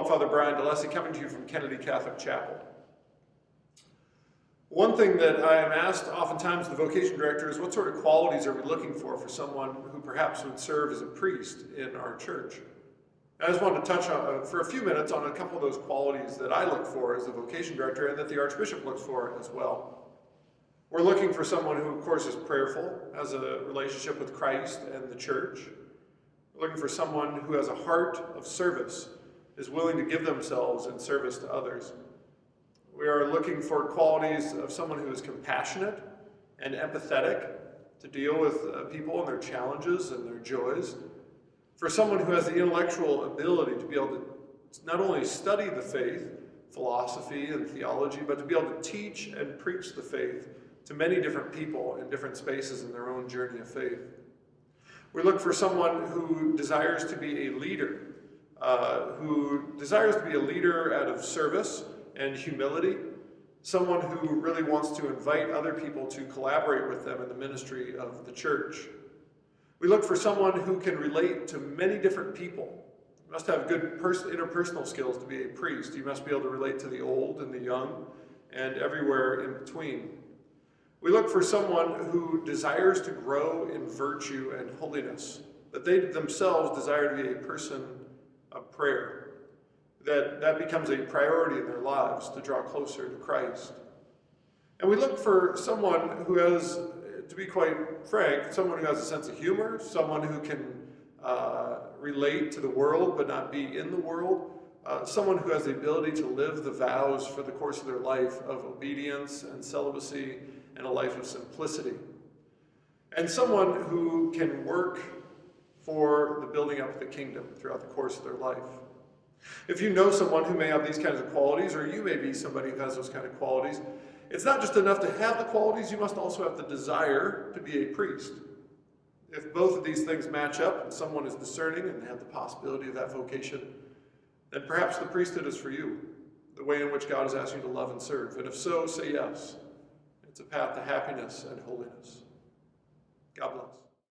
I'm Father Brian DeLessie, coming to you from Kennedy Catholic Chapel. One thing that I am asked oftentimes the vocation director is, what sort of qualities are we looking for someone who perhaps would serve as a priest in our church? I just wanted to touch on, for a few minutes on a couple of those qualities that I look for as the vocation director and that the Archbishop looks for as well. We're looking for someone who, of course, is prayerful, has a relationship with Christ and the church. We're looking for someone who has a heart of service, is willing to give themselves in service to others. We are looking for qualities of someone who is compassionate and empathetic to deal with people and their challenges and their joys. For someone who has the intellectual ability to be able to not only study the faith, philosophy and theology, but to be able to teach and preach the faith to many different people in different spaces in their own journey of faith. We look for someone who desires to be a leader, out of service and humility, someone who really wants to invite other people to collaborate with them in the ministry of the church. We look for someone who can relate to many different people. You must have good interpersonal skills to be a priest. You must be able to relate to the old and the young and everywhere in between. We look for someone who desires to grow in virtue and holiness, that they themselves desire to be a person of prayer, that becomes a priority in their lives to draw closer to Christ. And we look for someone who has, to be quite frank, someone who has a sense of humor, someone who can relate to the world but not be in the world, someone who has the ability to live the vows for the course of their life of obedience and celibacy and a life of simplicity. And someone who can work for the building up of the kingdom throughout the course of their life. If you know someone who may have these kinds of qualities, or you may be somebody who has those kind of qualities, it's not just enough to have the qualities, you must also have the desire to be a priest. If both of these things match up and someone is discerning and they have the possibility of that vocation, then perhaps the priesthood is for you, the way in which God has asked you to love and serve. And if so, say yes. It's a path to happiness and holiness. God bless.